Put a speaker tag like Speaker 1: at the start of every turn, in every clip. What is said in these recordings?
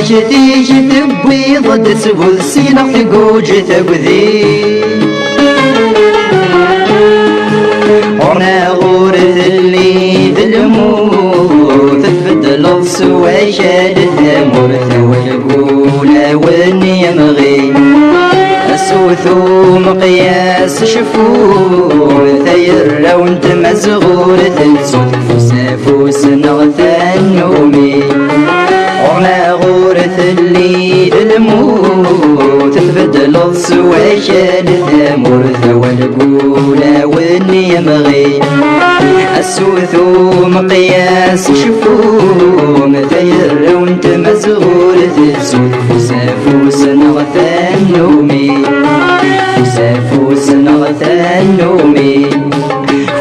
Speaker 1: تيجي تبوي ضد سبل سينق تقوج تقذي وانا غورث اللي ذلموت تبدل السوى شادت مرث والقولة واني يمغي السوثو مقياس شفور ثير لو انت مزغور تنسوت فسافوس نغثى النومي وانا غورث اللي الموت تبدل السوى شادت مرث والقولة واني يمغي السوثو مقياس شفوم ثير وانت مزغور تنسوت فسافوس نغثى النومي فسافوس نغثى النومي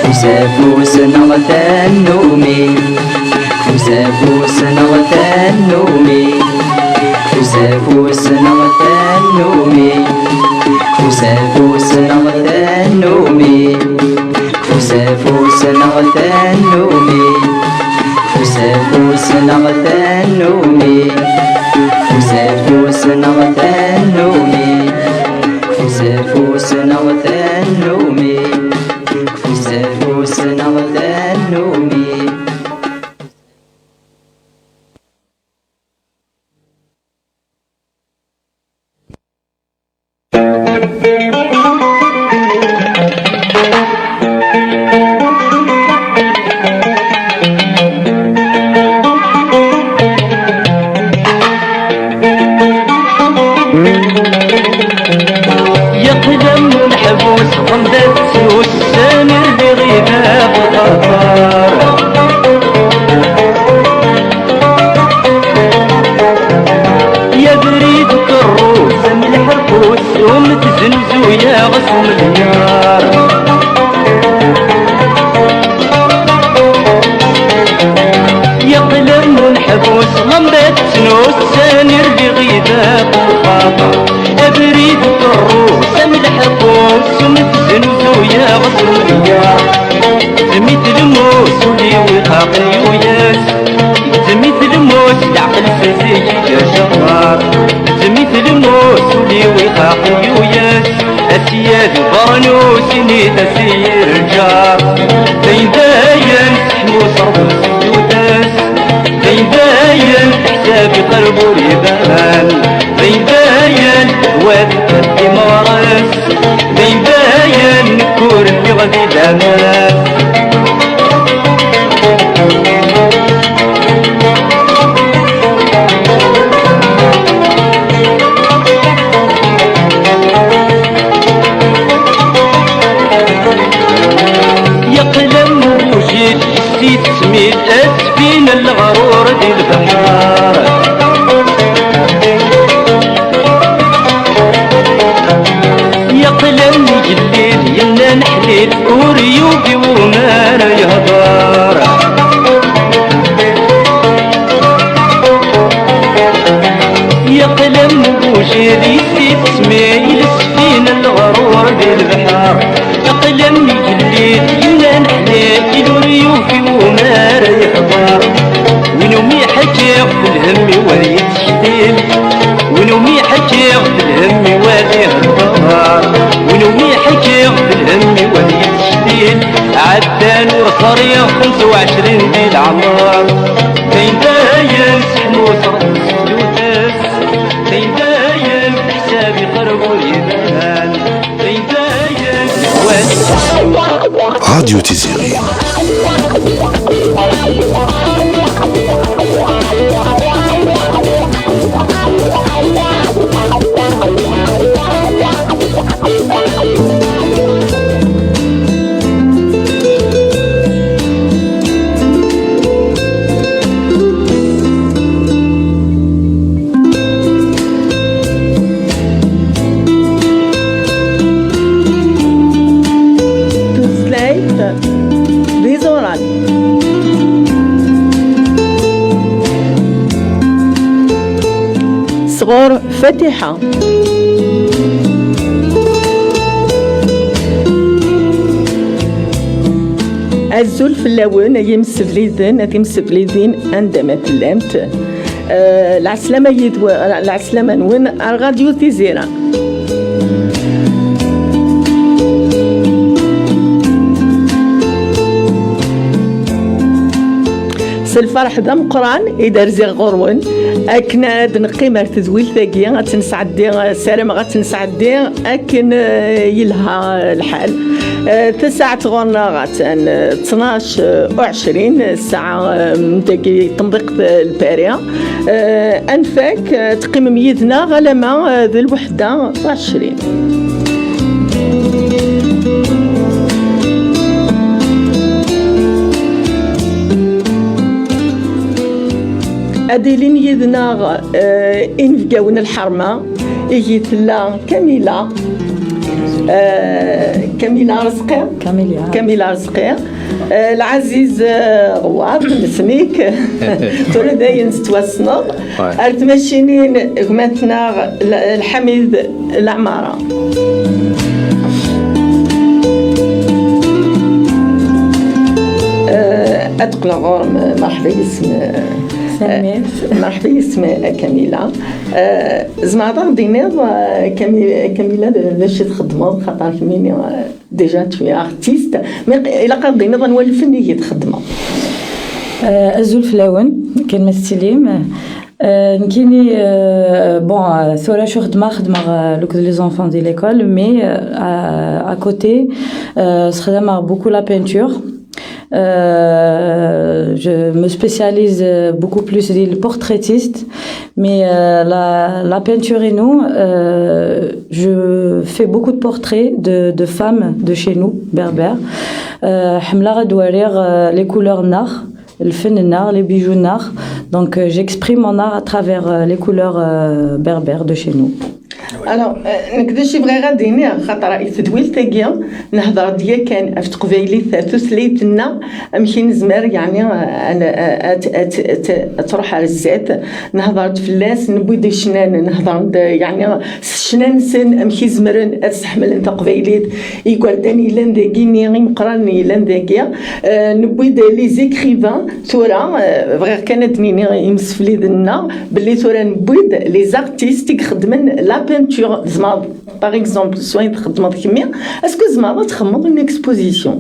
Speaker 1: فسافوس نغثى النومي فسافوس نغثى النومي فسافوس نغثى النومي فسافوس نغثى النومي فسافوس نغثى النومي فسافوس نغثى النومي فسافوس نغثى النومي فسافوس نغثى النومي فسافوس نغثى النومي.
Speaker 2: يقدم الحبوس غمدت سوس سامر بغيبة بطار يا بريد كروس من الحبوس ومتزنزو يا غصن النار يقلم الحبوس غمدت سوس سامر بغيبة بطار بريد الروس من الحبوس ومتزنزو يا غصنية زميت الموس ولي وخاقي وياس زميت الموس العقل فزي يا شطار زميت الموس ولي وخاقي وياس أسياد برنوس نيت أسير الجار بين داين سحمو صرف السوداس بين داين حسابي قلب وريبان بين داين وادي قدي مورس بين داين كور اللي غادي داماس يقلم وجد حسيت سميت أسفين الغرور دي البحار يقلم جليل يمنا نحليل وريوبي ومانا يهضار يقلم وجد يسيت سميل سفين الغرور دي البحار يقلم جليل يمنا نحليل وريوبي ومانا يهضار ونومي حكيغ في الهم وذي تشتيل ونومي حكيغ في الهم وذي الضهار ونومي حكيغ في الهم وذي تشتيل عدان ورصريغ 25 دي العمار بين داين سحمو صرف السلوتاس بين داين حسابي قرب ويبان بين داين
Speaker 3: راديو تيزيري.
Speaker 4: صغور فاتحة الزول في اللون يمس بليدين عندما تلامت العسلامة نون الراديو تيزيران. الفرح ذا مقران إذا رزق غرون أكنا نقيم تزويل ثقيا غتنسعدي سلام غتنسعدي أكن يلها الحال تسعة غورنا غاتن 12 و20 الساعة متاكي تنضيق البارية أنفاك تقيم ميدنا غلما ذي الوحدة 20. أديلين يذنا إنفقاون الحرمة إيجي تلا كاميلة كاميلة رزقي العزيز غواب نسميك تولي داين ستواسنا أرتمشينين غماتنا الحميد العمارة. أتقل غورم مرحبا اسم مرحبا اسم كاميلة زعما دينيض كاميلة باش تخدموا خاطر كميني ديجا توي ارتيست مي الا قاد دينيض نولف اللي تخدموا
Speaker 3: أزول فلاون كنمثليم نكيني بون ثورة شو خدمة لوك لي زونفون دي ليكول مي à côté خدمة beaucoup la peinture. Je me spécialise beaucoup plus le portraitiste, mais la peinture et nous, je fais beaucoup de portraits de femmes de chez nous, berbères. حملة دوارير les couleurs نار الفن النار les bijoux نار, donc j'exprime mon art à travers les couleurs berbères de chez nous.
Speaker 4: Alors, نقدر شي بغي غاديني خاطر تدويل تاكيا نهضر ديال كان في تقبايلي ثلاث ليتنا امشي نزمر يعني انا تروح على الزيت نهضر فلاس نبوي شنان نهضر يعني شنان سن امشي زمرن استحمل انت قبايليت يقول داني لانداكيني غير مقراني لانداكيا نبوي لي زيكريفان ثورا بغي كانت دنيني يمسفلي دنا باللي ثورا نبوي لي زارتيست يخدمن لا peinture, par exemple, soit est-ce que Zma va une exposition?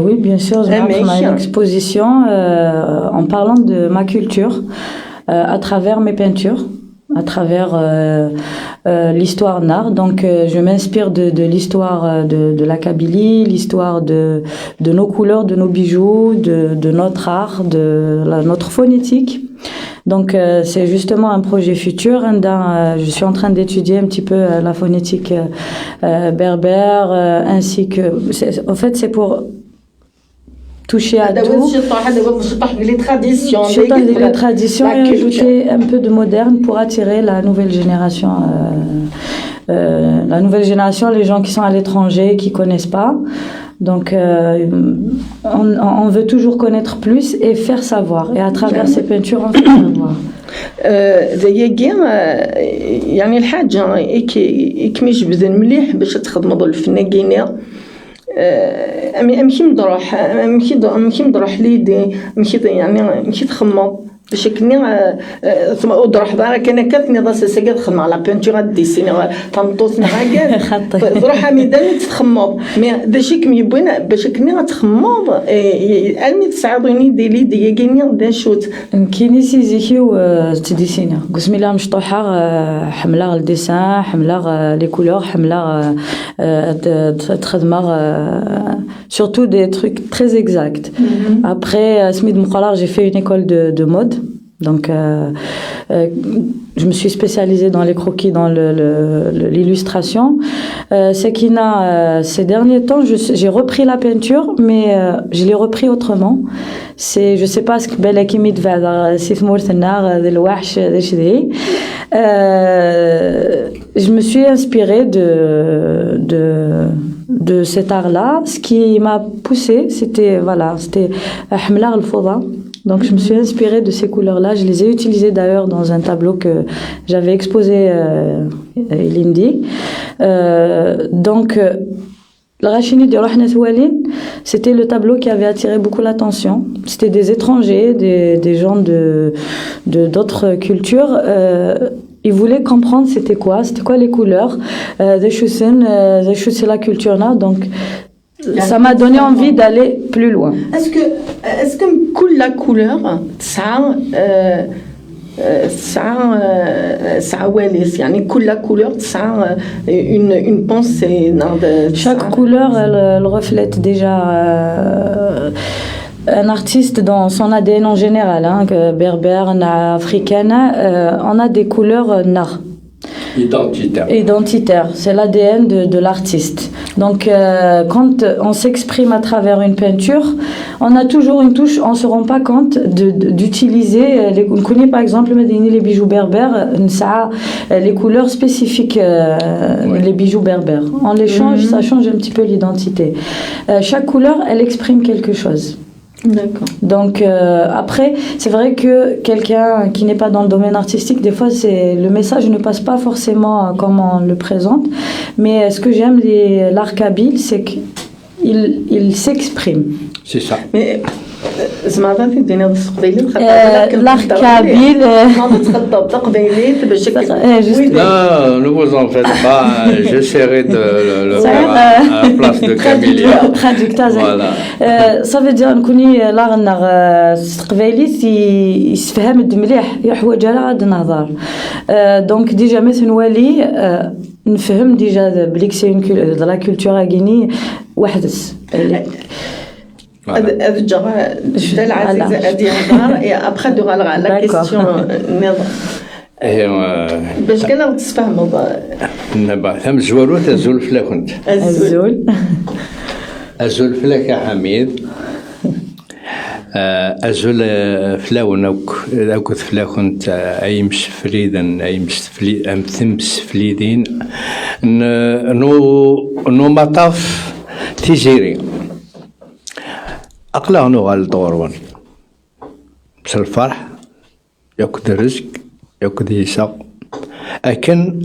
Speaker 3: Oui, bien sûr, je vais faire une exposition en parlant de ma culture à travers mes peintures, à travers l'histoire nard. Donc, je m'inspire de l'histoire de la Kabylie, l'histoire de nos couleurs, de nos bijoux, de notre art, de notre phonétique. Donc c'est justement un projet futur. Je suis en train d'étudier un petit peu la phonétique berbère, ainsi que en fait c'est pour toucher à tout.
Speaker 4: Les traditions
Speaker 3: et ajouter un peu de moderne pour attirer la nouvelle génération. Les gens qui sont à l'étranger, qui connaissent pas. Donc, on veut toujours connaître plus et faire savoir. Et à travers ces peintures, on fait savoir.
Speaker 4: يعني الحاجة إكميش بذن مليح باش تخدموا الفنانين أمشي مدروح ليدي أمشي تخمض باش كني ثم ودروح دارك انا كاتني ضاس ساكا تخدم على بانتور ديسيني تنطوس نهاكا تروح ميدان تخمض مي داشي كمي بوين باش كني تخمض المي تساعدوني ديلي ديالي دا شوت
Speaker 3: كايني سيزيكيو تديسينا قسمي لها مشطوحه حمله الديسان حمله لي كولور حمله تخدمه surtout des trucs très exacts. Après Smith Moukhlar, j'ai fait une école de mode. Donc, je me suis spécialisée dans les croquis, dans l'illustration. C'est qu'il a, ces derniers temps, j'ai repris la peinture, mais je l'ai repris autrement. C'est, je sais pas ce que Belaki Midvada, Sifmour Tenar, Delwash, Deshidi. Je me suis inspirée de cet art-là. Ce qui m'a poussée, c'était Hamlar al-Fawda. Donc je me suis inspirée de ces couleurs-là. Je les ai utilisées d'ailleurs dans un tableau que j'avais exposé à Lindi. Donc الغاشيني ديالو حنا ثوالين c'était le tableau qui avait attiré beaucoup l'attention. C'était des étrangers, des gens d'autres cultures. Ils voulaient comprendre c'était quoi les couleurs, c'est la culture là. Donc ça m'a donné envie d'aller plus loin.
Speaker 4: Est-ce que كل couleur تسعى واليس يعني كل couleur تسعى une pensée.
Speaker 3: Chaque couleur elle reflète déjà un artiste dans son ADN en général, hein, berbère, africaine, on a des couleurs nar. Identitaire, c'est l'ADN de l'artiste. Donc quand on s'exprime à travers une peinture, on a toujours une touche, on se rend pas compte d'utiliser on connaît par exemple les bijoux berbères, les couleurs spécifiques, les bijoux berbères. On les change, ça change un petit peu l'identité. Chaque couleur, elle exprime quelque chose.
Speaker 4: D'accord.
Speaker 3: Donc après, c'est vrai que quelqu'un qui n'est pas dans le domaine artistique, des fois le message ne passe pas forcément comme on le présente. Mais ce que j'aime l'art kabyle, c'est qu'il s'exprime.
Speaker 5: C'est ça.
Speaker 4: Mais زعما عرفتي دينا القبيلي
Speaker 3: l'art kabyle
Speaker 5: Non, ne vous en faites pas, j'essaierai de le faire à la place de Camélia.
Speaker 3: Voilà. Ça veut dire نكوني لاغنغ القبيليت يسفهم مليح يحوج على غاد النهضر. دونك ديجا مثل نولي نفهم ديجا بليك سي اون لا كولتور غيني وحدس.
Speaker 4: هذا جدا العزيزة هذه هضار ابخي دوغ لا كيسيون باش كنا نتفاهموا
Speaker 5: نبا ثم زوالو تزول فلاك انت ازول فلاك يا حميد ازول فلاون اوك فلاك انت اي مش فريدا اي مش فلي ام ثمس فليدين نو مطاف تيجيري أقلع نوغال الدورون بس الفرح يأكد الرزق يأكد يساق أكن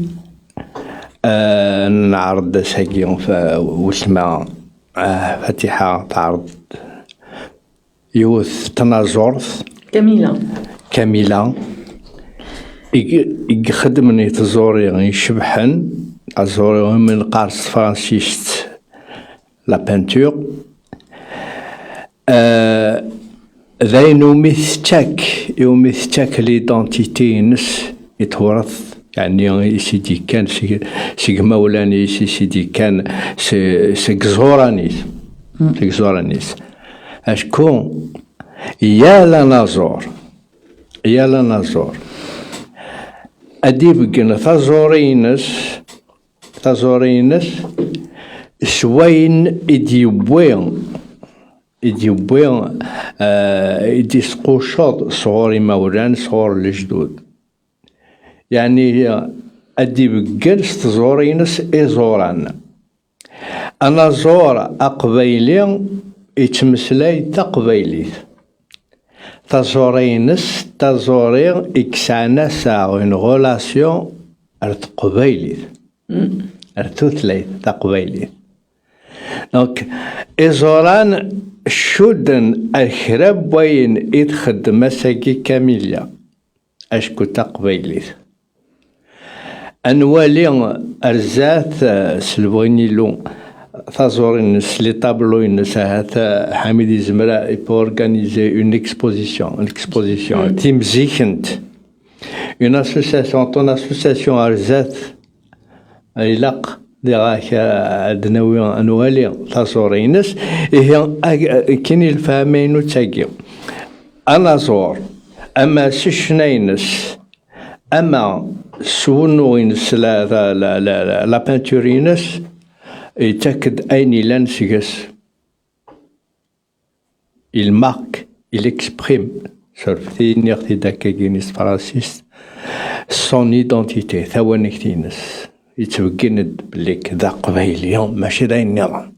Speaker 5: نعرض ساقيون وسمع فاتحة تعرض يوث تنازورث كاميلا يخدمني تزوري يشبحن أزوري من قارس فرانسيست لا بانتور ذاين يوميثتاك ليدونتيتي نس يتورث يعني سيدي كان سي مولاني سيدي كان سي زورانيس اشكون يا لا نازور اديب كن ثازورينس سوين يديوبوين يديسقوشوط صغور مولان صغور الجدود يعني أديب جلس تزورينس إزوران أنا زور أقبيلي يتمسلاي تقبيلي تزورينس تزورين إكسانا ساغين غولاسيون أرت قبيلي أرتوثلي تقبيلي دونك إزوران شودن الخراب وين يتخدم مساكي كاميليا أشكو تقبيلي أنوالي أرزات سلويني لون ثازورين سلي طابلوين ساعات حميد زمرا يبو أورغانيزي اون اكسبوزيسيون تيمزيكنت اون اسوسياسيون طون اسوسياسيون أرزات إلاق دراك دناوي أنوالي ثازورينس هي كيني الفهمين وتاقي أنا زور أما سشنينس أما سونوينس لا بانتورينس يتاكد أين لانسيغس il marque il exprime سورفتي نيغتي داكا كينيس فرانسيس son identité ثوانيكتينس يتوكند بليك ذا قبيلي ماشي ذا النظام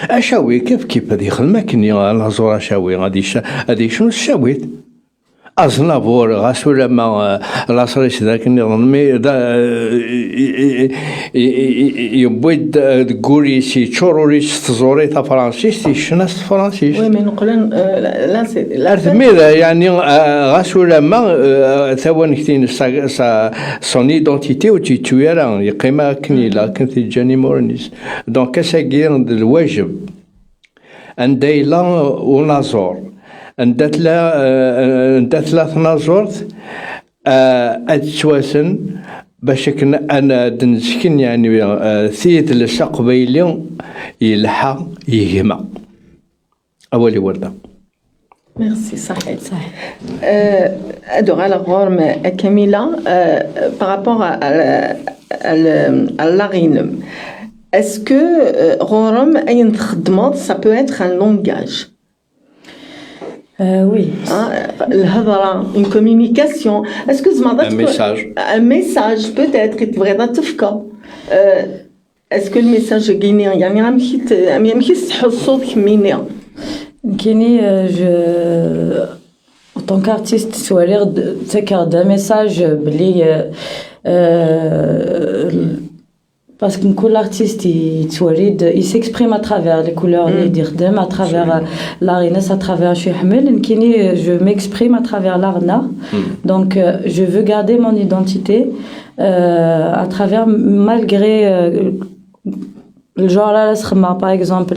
Speaker 5: أشاوي كيف هادي خدمة كني أنا زور أشاوي غادي شنو شاويت أزنافور غاسولا ما لاصريش ذاك النظام مي يبويد تقولي سي تشوروريس تزوري تا فرانسيس تيشناس فرانسيس
Speaker 4: وي مي نقولن لا سي لا
Speaker 5: ماذا يعني غاسولا ما ثوان كتين سون ايدونتيتي وتيتويرا يقيمها كنيلا كنت جاني مورنيس دونك كاساكير الواجب ان دايلا ونازور ندات نازورت اتسواسن باش انا دنسكن يعني ثيت لسقبيلي يلحى يهما اولي ورده.
Speaker 4: Merci, صحيح. Alors Camilla, par rapport à l'ARINM, est-ce que Rorom ça peut être un langage?
Speaker 3: Oui.
Speaker 4: Une communication. Est-ce que
Speaker 5: un message?
Speaker 4: Un message peut-être qui devrait être est-ce que le message est guinéen? Il y a
Speaker 3: Kini, en tant qu'artiste, c'est un message parce que l'artiste il s'exprime à travers les couleurs, à travers l'art, à travers je m'exprime à travers l'art. Donc je veux garder mon identité à travers malgré le genre là par exemple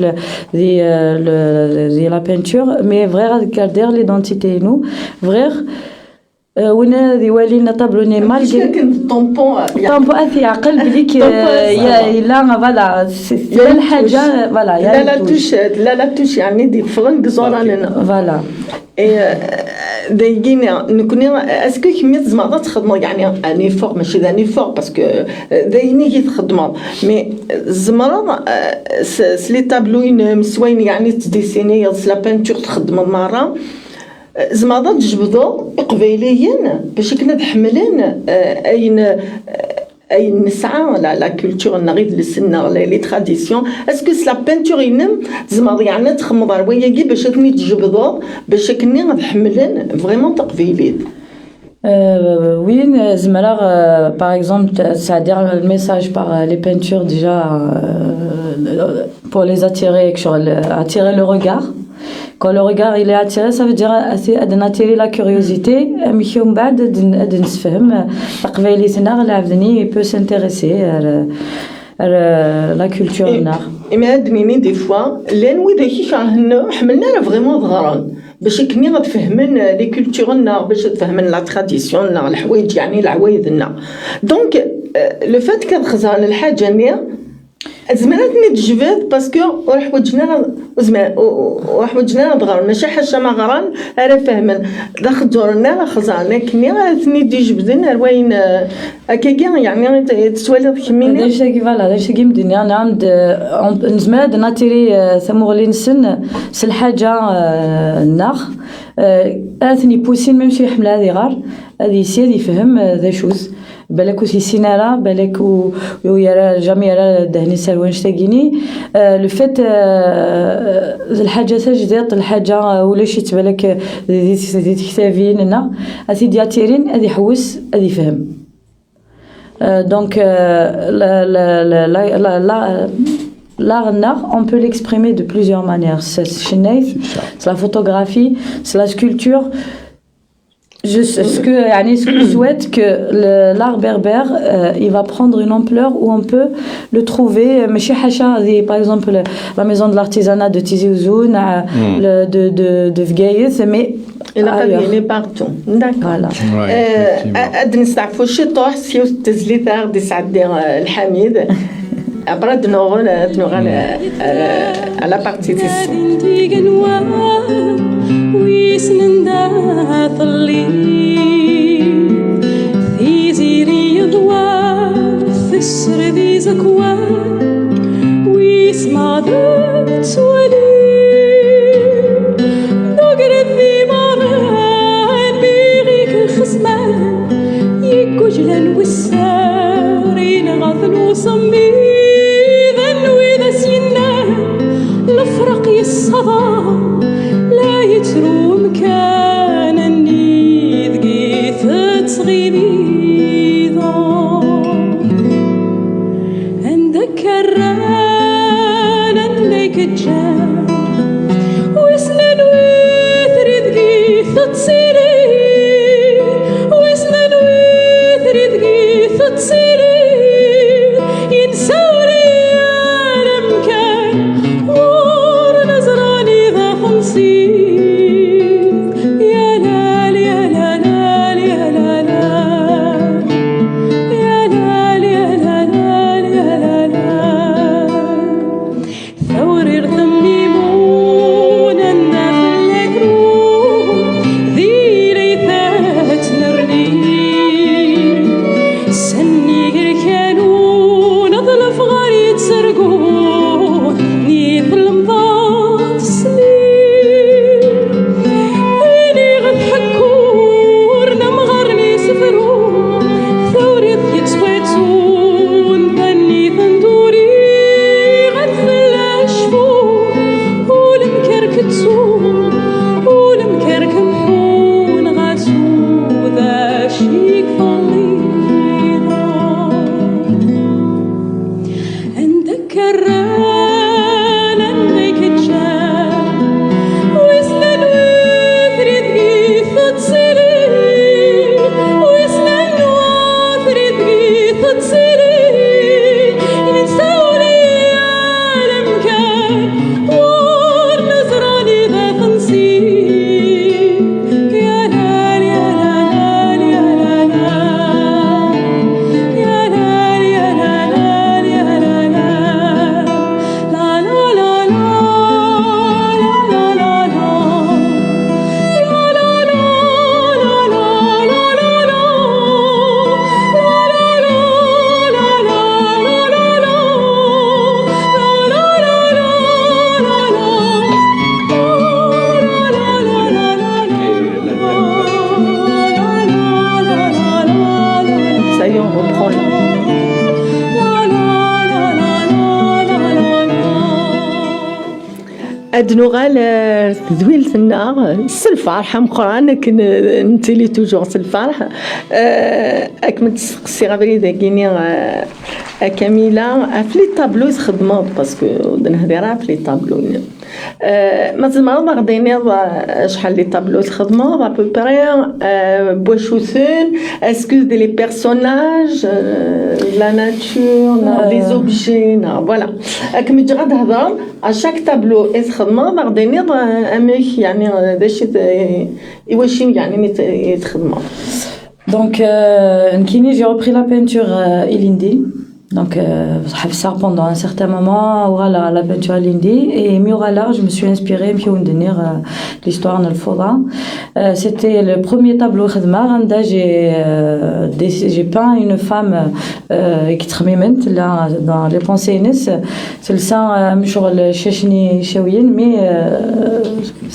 Speaker 3: la peinture, mais vraiment garder l'identité nous vrai وين يولينا طابلوني مالغري
Speaker 4: طومبون
Speaker 3: في عقل بليك لا فوالا لا الحاجه فوالا
Speaker 4: لا توش يعني دي فرنك زورالنا
Speaker 3: فوالا
Speaker 4: دايجينا نكون اسكو كمية زعما تخدموا يعني اني فوق ماشي ذاني فوق باسكو دايني كي تخدموا مي زعما سلي طابلوين مسوين يعني تديسيني لا بانتور تخدموا مره زعما تجبدوا قبيليين باش كنا تحملين اي نسعى لا كولتور نغيد لسنا لي تراديسيون اسكو لا بانتور ينم زعما يعني تخمض روايه باش تني تجبدوا باش كني تحملين فريمون تقبيليين.
Speaker 3: Oui, par exemple, c'est-à-dire le message par les peintures déjà pour les attirer, attirer le regard. Quand le regard il est attiré, ça veut dire attirer la curiosité. Il peut s'intéresser à la culture nord.
Speaker 4: Et mais des fois, vraiment باش كني غتفهمن لي كولتورنا باش تفهمن لا تراديسيوننا الحوايج يعني العوايدنا دونك لو فات كنخزر الحاجه نيا زمانتني تجبد باسكو وحوجنا دغر ماشي حاجه ما غران راه فاهمن داخل دورنا راه خزرنا كني غاتني تجبدن روين هكاكا يعني تسوالي كميني
Speaker 3: داكشي كيفالا داكشي كيمديني انا عند نزماد ناتيري ثمورلين سن الحاجه الناخ اثني بوسين ميم شي حمله هذه غار هذه سي يفهم ذا شوز بالك وسي سينارا بالك ويرى جامي يرى دهني سالوان شتاقيني لو فات الحاجه سجدات الحاجه ولا شي تبالك دي كتابين هنا هذه دياتيرين هذه حوس هذه فهم دونك l'art, on peut l'exprimer de plusieurs manières. C'est la photographie, c'est la sculpture. Ce que je souhaite que l'art berbère il va prendre une ampleur où on peut le trouver. Par exemple, la maison de l'artisanat de Tizi Ouzou, de Vgaïs, mais
Speaker 4: il est partout. D'accord. أد نستعفو شي طوح سيو التزليت غادي سعدي الحميد après de nous à la partie
Speaker 6: الصدى لا يتروم كان النيل
Speaker 4: ادنو غال دويلتنا الفرحه مقران كن نتيلي توجور الفرح اك ما تسقسي غابري داكيني كاميلا في لي طابلو يخدموا باسكو نهضر راه في لي طابلو ما زعما غاديني شحال لي طابلو تخدموا ابو بري بوشوسون اسكو دي لي بيرسوناج لا ناتور لي زوبجي فوالا كما تجي غتهضر اشاك طابلو يتخدموا غاديني اميك يعني داش واش يعني يتخدموا
Speaker 3: Donc, Nkini, j'ai repris la peinture Ilindi. Donc, ça pendant un certain moment, voilà, la peinture Ilindi. Et Miurala, je me suis inspirée, l'histoire de Foda. C'était le premier tableau Khadmar. J'ai peint une femme qui travaille là, dans les pensées Inès. C'est le sang, sur le Chechni Chawien, mais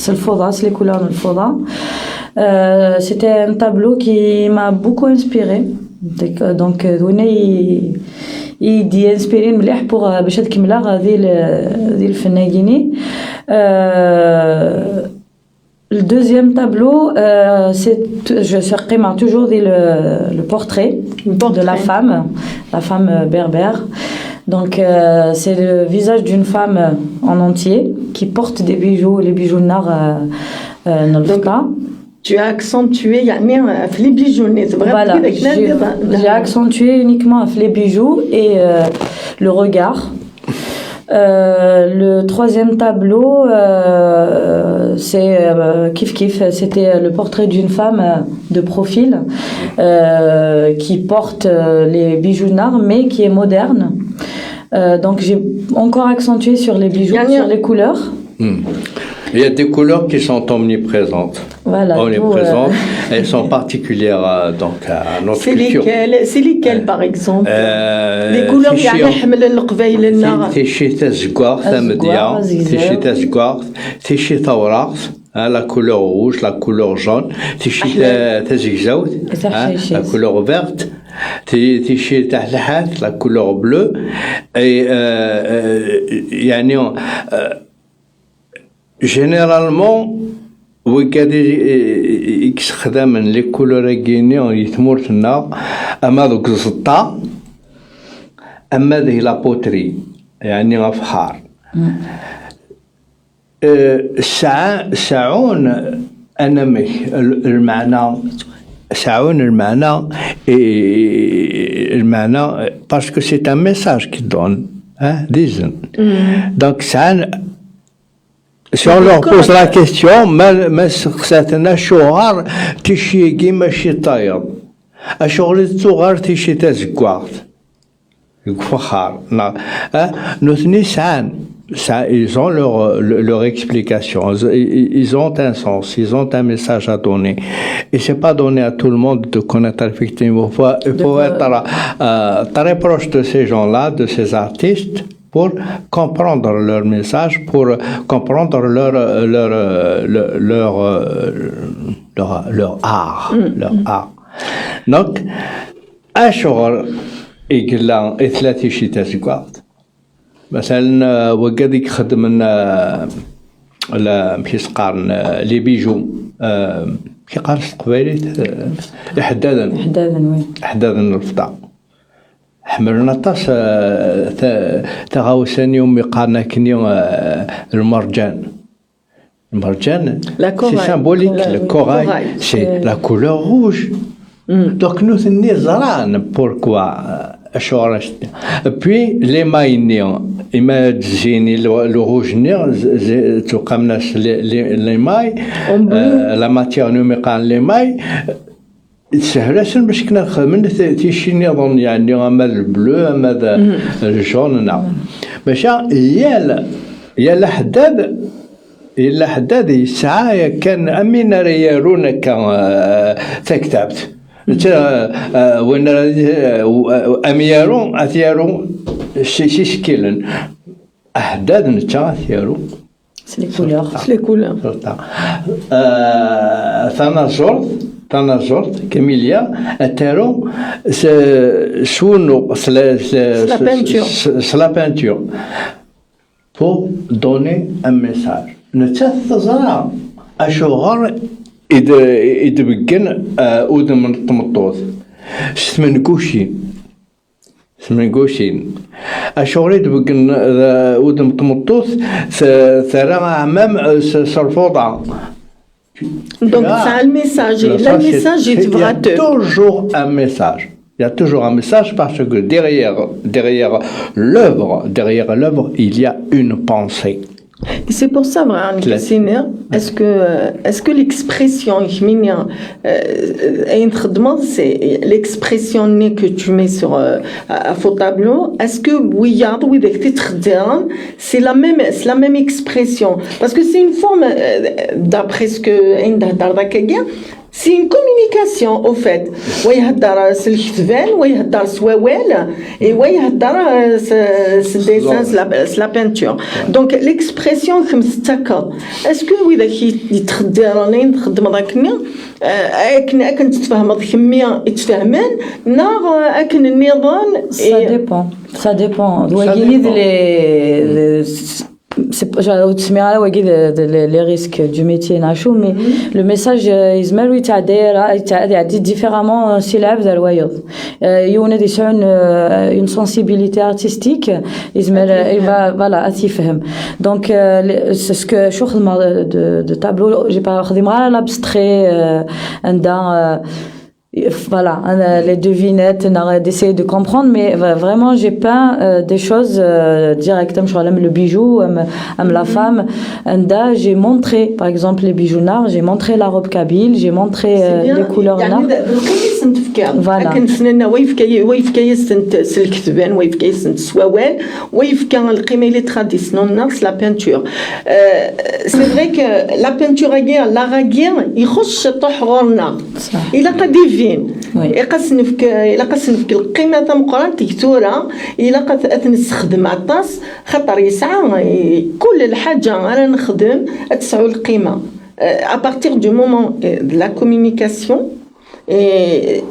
Speaker 3: c'est le Foda, c'est les couleurs de Foda. C'était un tableau qui m'a beaucoup inspiré. Donc, il dit inspiré مليح pour باش تكملها هذه الفنانين. Le deuxième tableau, je remarque toujours le portrait de la femme berbère. Donc, c'est le visage d'une femme en entier qui porte des bijoux, les bijoux noirs Nolfka.
Speaker 4: Tu as accentué les bijoux.
Speaker 3: Voilà, j'ai accentué uniquement les bijoux et le regard. Le troisième tableau, c'est Kif Kif, c'était le portrait d'une femme de profil qui porte les bijoux noirs mais qui est moderne. Donc j'ai encore accentué sur les bijoux, sur les couleurs.
Speaker 5: Il y a des couleurs qui sont omniprésentes.
Speaker 3: Voilà,
Speaker 5: omniprésentes. Elles sont particulières donc à notre culture.
Speaker 4: C'est lesquelles par exemple les couleurs يعني حمل القبايل لنا
Speaker 5: تيشي تزقار ثمديا تيشي تزقار تيشي ثوراق la couleur rouge, la couleur jaune, تيشي تزقزاوت la couleur verte, تيشي تحلحات la couleur bleue et يعني généralement وكادي يستخدم لي كولور كيني يتمورتنا اما دوك الزطا اما ذي لا بوتري يعني غفحار ساعون انا المعنى ساعون المعنى باسكو سي ان ميساج كي دون ديزن دونك ساعون. Si on leur pose la question, mais certainement, شوغار تشي كيما شي طاير. أشغل الصغار تشي تزقارت. يقفخار. نثني سان. Ils ont leur explication. Ils ont un sens. Ils ont un message à donner. Et c'est pas donné à tout le monde de connaître effectivement. Il faut être très proche de ces gens-là, de ces artistes, pour comprendre leur message, pour comprendre leur art, leur art. Donc, أشعر إقلان إثلاثي شي تزقارت. مثلا وقد يخدم لنا مشي سقارن لي بيجو كي قارس قبيلي حدادا الفضاء. حملنا طاس تغاوسان يوم يقارنا كنيو المرجان سي سامبوليك لو كوراي سي لا كولور روج دونك نو ثني زران بوركوا اشورا بي لي ماي إما تزيني لو روج نير تقامناش لي ماي لا ماتيغ نو ميقان لي ماي تسهلاسن باش كنا نخدم تيشي نظن يعني اما البلو اما الجون باش يا حداد يسعى كان امين ريارون كان تكتبت وين اميارون اثيارون شي شكلن احداد نتا اثيارو
Speaker 3: سي لي كولور
Speaker 5: تناظر كاميليا التارو سونو لا بانتور pour donner un message. نتثزرع أشغر إذا بجن أود من الطمطوط سمنقوشين أشغر إذا بجن أود من الطمطوط ثرى أمام سرفوضة.
Speaker 4: Donc c'est un message, et le message est
Speaker 5: Il y a
Speaker 4: vrai.
Speaker 5: toujours un message. Il y a toujours un message parce que derrière l'œuvre, il y a une pensée.
Speaker 4: Et c'est pour ça, vraiment, est-ce que l'expression, c'est l'expression que tu mets sur un faux tableau, est-ce que c'est la même expression? Parce que c'est une forme, d'après ce que c'est une communication au fait. ويهدر الكتبان ويهدر سواوال et ويهدر dessin, c'est la peinture. Donc l'expression خمستك est-ce que وإذا يتخدرني نخدم ذاكني أكن تتفهم كمية يتفهمن نار أكن النظام.
Speaker 3: Ça dépend. Les risques du métier نعشو mais le message يزمر يتعدي différemment سلعب ذا الويض يونا دي سعون une sensibilité artistique يزمر voilà أتفهم donc c'est ce que شو خدمة de tableau j'ai pas خدمة على l'abstrait عندها voilà les devinettes d'essayer de comprendre mais vraiment j'ai peint des choses directement je aime le bijou aime la femme j'ai montré par exemple les bijoux noirs j'ai montré la robe kabyle j'ai montré les couleurs noirs
Speaker 4: voilà كنفننا ويف كيسنت الكتبان ويف كيسنت سواوال ويف كان القيمه لي تراديسيونيل لا بينتور سي فري كو لا بينتور لا راغير يخش طحورنا الى قد فين إلا قسنفك القيمة تاع مقران تكتورة إلا قد أتنستخدم عطاس خطر يسعى كل الحاجة أنا نخدم تسعو القيمة à partir du moment de la communication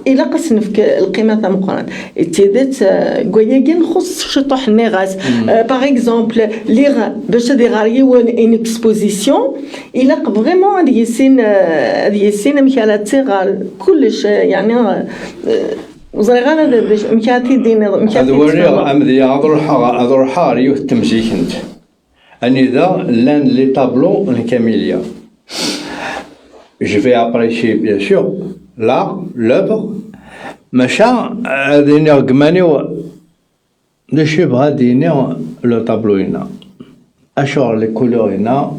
Speaker 4: إلا قسنفك القيمة تاع مقران تيدت قوياكين خص شطوح النغاس باغ اكزومبل ليغ باش ديغاري اون اكسبوزيسيون إلا فريمون هذه السنة مكالات صغار كلش يعني وزرغانا مكاتي دينا
Speaker 5: هذا وريغ أمدي أضر حار يوث تمزيكنت أني ذا لان لي طابلو الكاميليا je vais apprécier bien sûr l'art, l'œuvre, machin, ديني غماني de chevra ديني le tableau هنا أشعر les couleurs هنا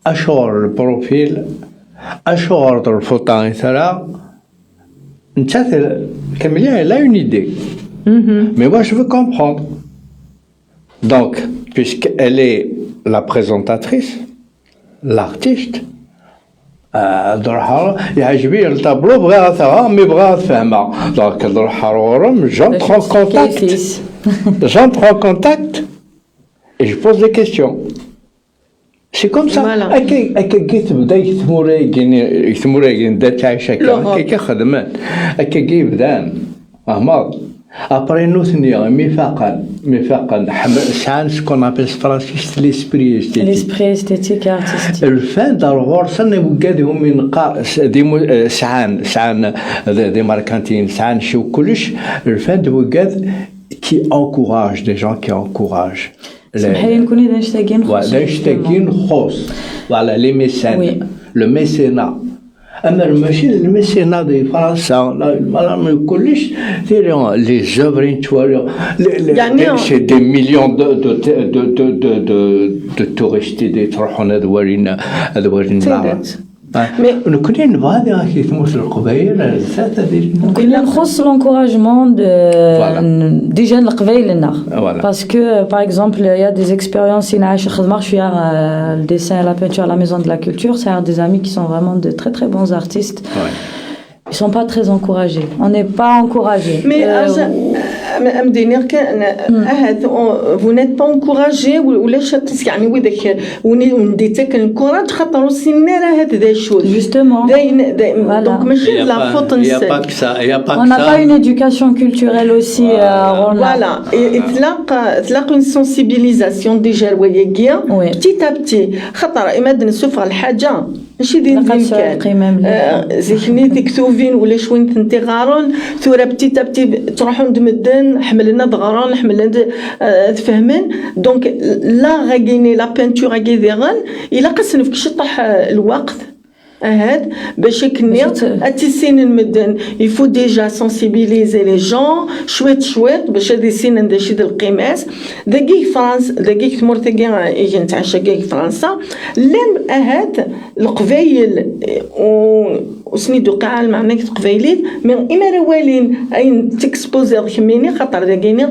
Speaker 5: أشعر le profil أشعر الفوطان هنا نتا كاميليا elle a une idée mais moi je veux comprendre donc puisqu'elle est la présentatrice l'artiste درحار يعجبني الطابلو بغا ثغا مي بغا تفهمها دونك درحار ورم j'entre en contact et je pose des questions c'est comme ça هكا جيت بدا يثموراكين دا تعيش هكا خدمات هكا كي بدان أحمر après نوثني ميفاقا سعان سكون ابل فرانسيس l'esprit
Speaker 3: esthétique artistique
Speaker 5: الفن دار غورسن وقادهم من دي سعان دي ماركانتين سعان شو كلش الفن وقاد qui encourage des gens qui encouragent
Speaker 3: سمحي نكون إذا نشتاقين
Speaker 5: خوص voilà les mécènes le mécénat أما ماشي الميسينا دي فرنسا ما كلش لي زوفر نتوريو يعني سي دي مليون دو توريست دي تروحون هذا ورينا نكون نبغى هذا كي تموت القبائل ثلاثة
Speaker 3: كنا نخص l'encouragement des jeunes القبائل لنا parce que par exemple il y a des expériences نعيش خدمة فيها le dessin et la peinture à la maison de la culture c'est des amis qui sont vraiment de très très bons artistes ils sont pas très encouragés on n'est pas encouragés
Speaker 4: mais مدينير كان vous n'êtes pas encouragé ولا شات يعني وذاك ونديتك انكوراج خاطر السنه راه هاد ذا شوز
Speaker 3: Justement.
Speaker 4: دونك ماشي لا فوت
Speaker 5: Il n'y a pas que ça. Il y a pas
Speaker 3: On
Speaker 5: que
Speaker 3: n'a
Speaker 5: ça.
Speaker 3: pas une éducation culturelle aussi à
Speaker 4: Voilà, اطلاق une sensibilisation déjà الوياكيه
Speaker 3: Oui.
Speaker 4: petit à petit خاطر إما نشوف على الحاجه ماشي دين
Speaker 3: نقص
Speaker 4: كان
Speaker 3: القيمة مليح.
Speaker 4: زيكني تكتوفين ولا شوين تنتغارون ثورة بتي تابتي تروحوا ندمدن حملنا دغران حملنا تفهمن دونك لا غاكيني لا بانتور غاكي ديغان الا قسن فيك شطح الوقت هاد باش كني اتسين المدن يفو ديجا سنسيبيليزي لي جون شويت باش هادي سين ندشي القيماس دقيق فرنسا دقيق تمرتقي يجي نتعشى كاع فرنسا لان هاد القبايل وسنيدو قاع المعنى قبايليت من اما روالين اين تكسبوزي خميني خاطر داكيني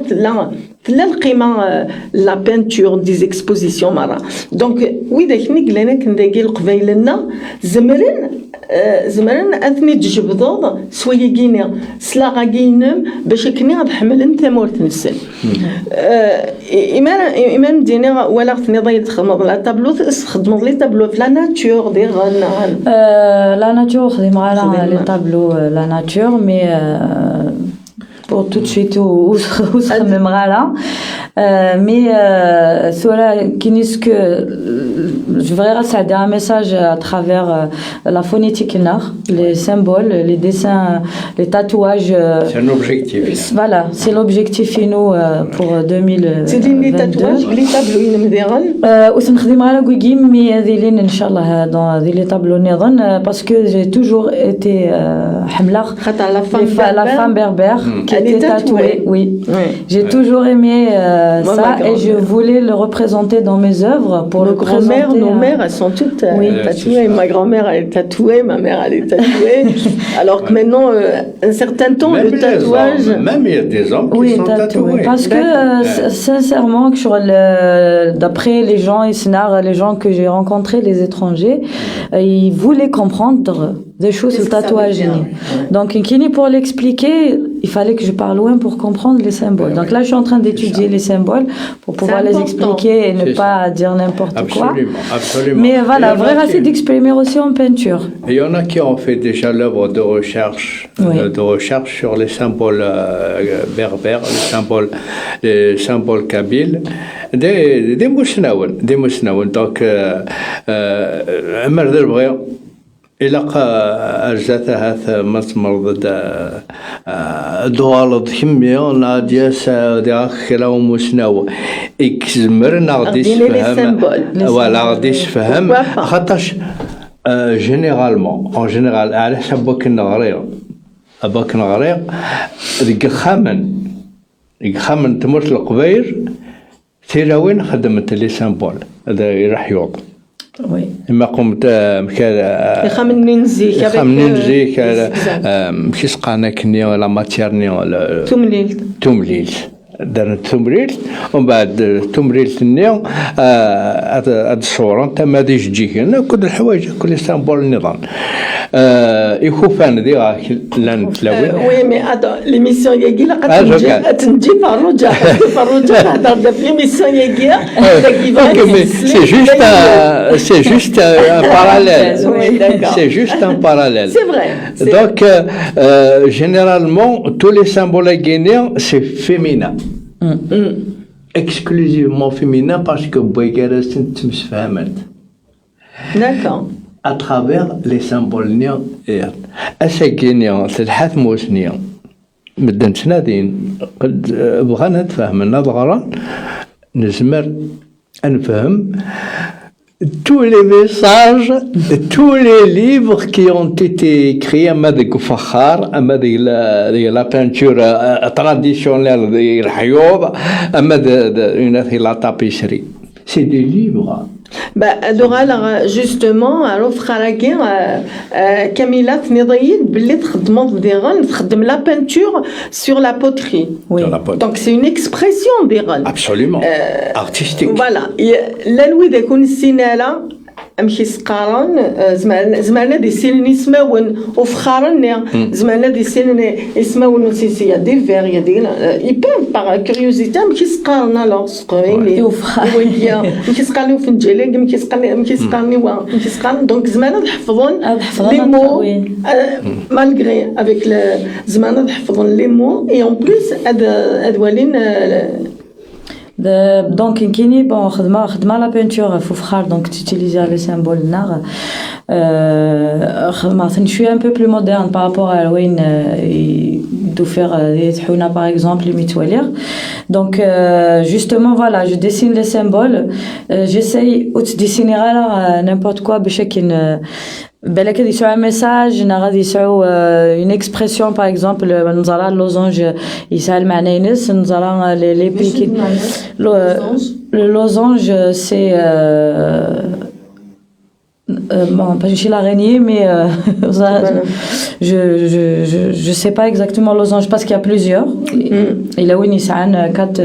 Speaker 4: تلا القيمه لا بانتور دي زيكسبوزيسيون مره دونك وإذا كني قلنا كنداكي القبايلنا زمرن اثني تجبدوا سويا كينا سلا غاكينم باش كني غتحمل انت مورت نسل ايمان مدينه ولا ثني ضيت تخدم لا تابلو تخدم لي تابلو في لا ناتور دي غن
Speaker 3: La nature, خدم على les tableaux, la nature, mais pour tout de suite où même là. Mais cela qui n'est que je voudrais ça un message à travers la phonétique nord, les symboles, les dessins, les tatouages.
Speaker 5: C'est un objectif.
Speaker 3: Voilà, c'est l'objectif nous pour 2022.
Speaker 4: C'est des tatouages, les tableaux مديرن
Speaker 3: وسنخدم على كويكيم مي هذه لين ان شاء الله دون هذه لي طابلو نظن باسكو جي توجور ايتي حمله
Speaker 4: خاطر
Speaker 3: la femme berbère qui était tatouée. Oui. J'ai toujours aimé ça et je voulais le représenter dans mes œuvres pour le présenter.
Speaker 4: Nos mères, elles sont toutes tatouées. Ma grand-mère, elle est tatouée, ma mère, elle est tatouée. Alors que maintenant, un certain temps,
Speaker 5: Même
Speaker 4: le tatouage...
Speaker 5: Même il y a des hommes qui sont tatoués.
Speaker 3: Parce que, sincèrement, d'après les gens, les gens que j'ai rencontrés, les étrangers, ils voulaient comprendre des choses sur le tatouage. Donc, pour l'expliquer, il fallait que je parle loin pour comprendre les symboles. Donc là, je suis en train d'étudier les symboles pour pouvoir les expliquer et ne pas dire n'importe quoi.
Speaker 5: Absolument.
Speaker 3: Mais voilà, vrai c'est d'exprimer aussi en peinture.
Speaker 5: Il y en a qui ont fait déjà l'œuvre de recherche, sur les symboles berbères, les symboles kabyles, des mousnaouen. Donc, Amar Delbrer, إلا أجزتها مسمر ضد دوالد كمية ناديس داخل ومسنو إكزمرنا غاديش فهم ولا غاديش فهم خاطرش en général على حسب باك نغريق ديك خامن تمرت القبير تيراوين خدمت لي سامبول هذا راح يوض
Speaker 3: Oui.
Speaker 5: ما قمت
Speaker 4: خامن نزيك
Speaker 5: ماشي سقانا كني ولا ماتيرني ولا تومليل درنا التمريل ومن بعد التمريل النيو هاد الصورة انت ما ديش تجيك هنا كل الحوايج كل سامبول النظام يخوفان دي لان تلاوين
Speaker 4: وي مي هذا ليميسيون ياكي لا تنجي فروجا هضر في ليميسيون ياكي
Speaker 5: c'est juste un parallèle c'est juste un parallèle
Speaker 4: c'est vrai
Speaker 5: donc généralement tous les symboles guinéens c'est féminin exclusivement féminin parce que Bouéguera s'entend
Speaker 4: d'accord
Speaker 5: à travers les symboles néons et أساكينيا تلحث موسنيا مدن سنادين قد بغانا نتفهم النظرة نزمر نفهم tous les messages, tous les livres qui ont été écrits à Madik Fakhar, à Madik la peinture traditionnelle de Rayoub, à Madik la tapisserie. C'est des livres.
Speaker 4: alors justement alors خراكي كاميلا تنضيد باللي تخدموا ديغان تخدم la peinture sur la poterie.
Speaker 3: Oui.
Speaker 4: Donc c'est une expression ديغان.
Speaker 5: Absolument. Artistique.
Speaker 4: Voilà. لا الويد يكون السناله امشي سقارن زماننا دي سين يسماون وفخارن زماننا دي سين يسماون نسيسي يا دي فيغ يا دي يبان باغ كيوريوزيتي امشي سقارن لا سقريني ويا امشي سقارني وفنجالي امشي سقارني دونك زماننا نحفظون لي مو مالغري افيك زماننا نحفظون لي مو اي اون بليس هاد والين
Speaker 3: دونك كايني بون خدمه لا بينتور في فخار دونك تيتيليزي لي سيمبول النار خدمه شويه ان بو بلو مودرن بارابور وين يدو فيغ يتحونا باغ اكزومبل لي ميتوالير دونك جوستومون فوالا جو ديسين لي سيمبول جيساي او تديسيني غير نيمبورت كوا باش كاين بالك غادي يسعوا ميساج غادي يسعوا اون اكسبرسيون باغ اكزومبل نزرا اللوزونج يسال معنى ينس نزرا لي بيك لوزونج سي bon, pas chez l'araignée, mais je sais pas exactement losange parce qu'il y a plusieurs. Il a oui, ça a quatre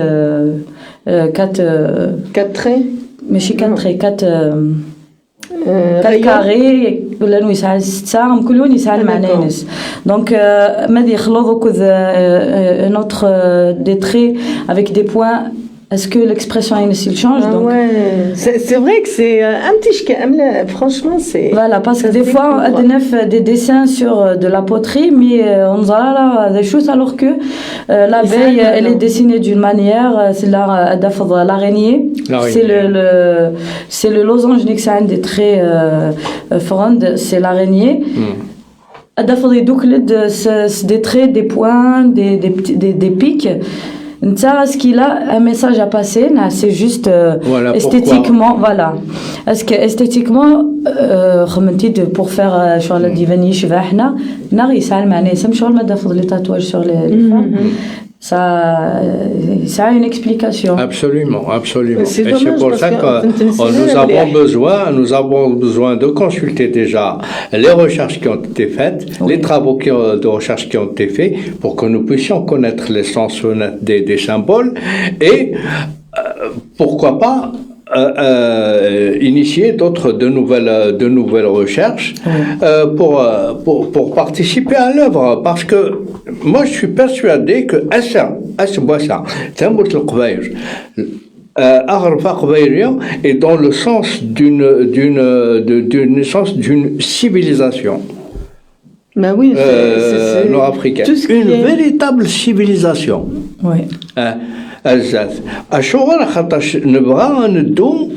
Speaker 4: traits.
Speaker 3: Mais chez quatre traits, quatre carrés. ولا نو يسعى ستة كلهم يسعى المعنى ينس دونك ما يخلطوا كذا notre des traits avec des points. Est-ce que l'expression il change donc
Speaker 4: ouais c'est vrai que c'est un petit franchement c'est
Speaker 3: voilà parce que des fois on a des dessins sur de la poterie mais on a là des choses alors que l'abeille elle est dessinée d'une manière c'est l'araignée c'est le losange nixan des traits frondes c'est l'araignée c'est des traits des points des pics. Ce qu'il a un message à passer, c'est juste
Speaker 5: voilà
Speaker 3: esthétiquement, voilà. Est-ce que esthétiquement, pour faire sur la divanie, je vais n'arrive ça le mané, ça me change de les tatouages sur les femmes. Ça a une explication.
Speaker 5: Absolument. Et
Speaker 4: c'est
Speaker 5: pour ça que nous avons besoin de consulter déjà les recherches qui ont été faites, les travaux de recherche qui ont été faits, pour que nous puissions connaître les sens des symboles et pourquoi pas initier de nouvelles recherches pour participer à l'œuvre parce que moi je suis persuadé que est dans le sens d'une civilisation.
Speaker 4: Ben oui, c'est
Speaker 5: nord-africaine. Une véritable civilisation.
Speaker 3: Oui.
Speaker 5: الزاف الشغل خاطرش نبغى ندو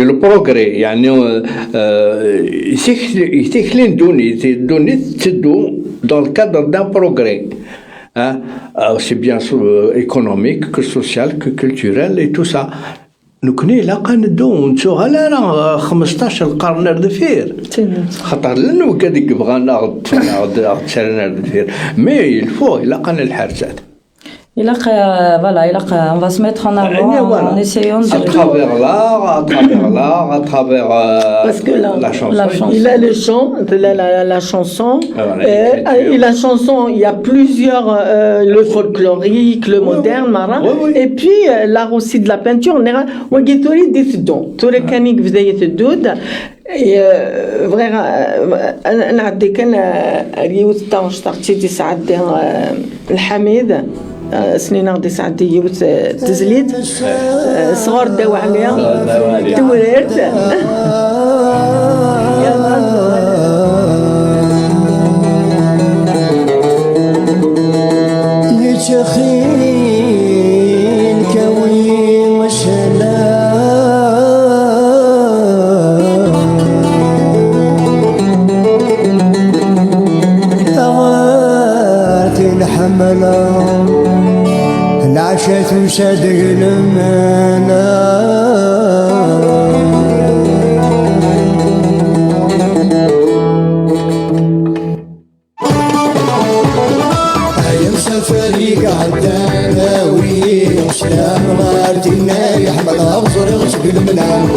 Speaker 5: البروغري يعني يتكلين دوني تدو dans le cadre d'un progrès aussi bien économique que social que culturel et tout ça نكوني لاقا ندو نتوها لا راه 15 قرن دفير خاطر لانه كذاك بغى ناخذ دفير مي الفو لاقا الحرسات
Speaker 3: on va se mettre en avant en essayant de...
Speaker 5: à travers l'art, à travers la chanson.
Speaker 4: Il a le chant, la chanson. Et la chanson, il y a plusieurs, le folklorique, le moderne, et puis l'art aussi de la peinture. On est وقيتوري ديت الدون توري كانيك في بداية الدود فغير أنا عندي كان ريوت تاع شتاختي دي سعد الحميد سنين غادي سعدي يوت تزليد صغار داو عليها توريت
Speaker 6: يتخين كوي مشلا طوات الحمله العشاء وصدق المانا هيا مسافري قعدنا ويشلام غارتنا يحمل أبصر غسق المنام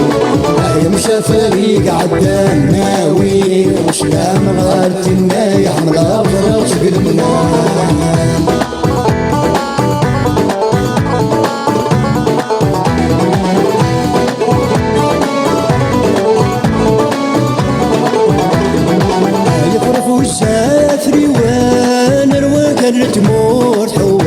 Speaker 6: هيا مسافري قعدنا ويشلام غارتنا يحمل أبصر غسق المنام تمور تحواش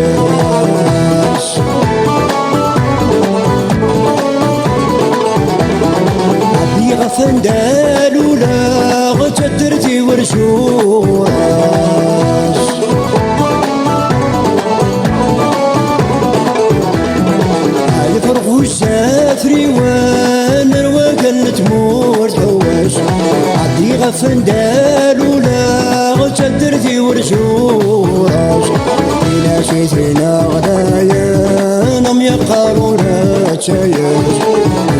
Speaker 6: عبي غفندال ولا غتدرتي ورشوراش يفرغوا السافري وانا الوكل تمور تحواش عبي غفندال ولا غتدرتي ورشوراش إلا شيتنا غدايا نم يقارونا تشايش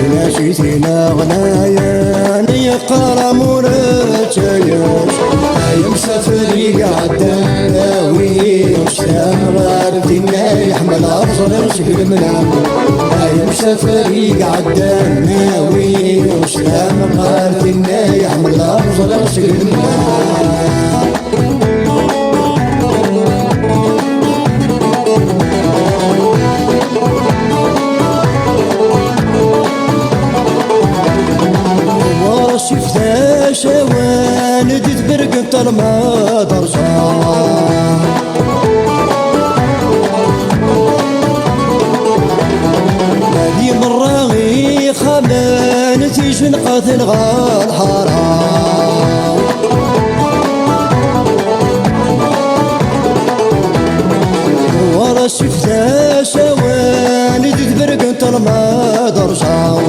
Speaker 6: إلا شيتنا غدايا يقارمونا تشايش يا مسافري قعدنا ويشتام غاردنا يحمل أرض رشق المنام يا مسافري قعدنا ويشتام غاردنا يحمل أرض رشق المنام شفتا شوان تتبرق الطلمة درجان هذه مرة غي خمان تيجن قاتل غال حرام ورا شفتا شوان تتبرق الطلمة درجان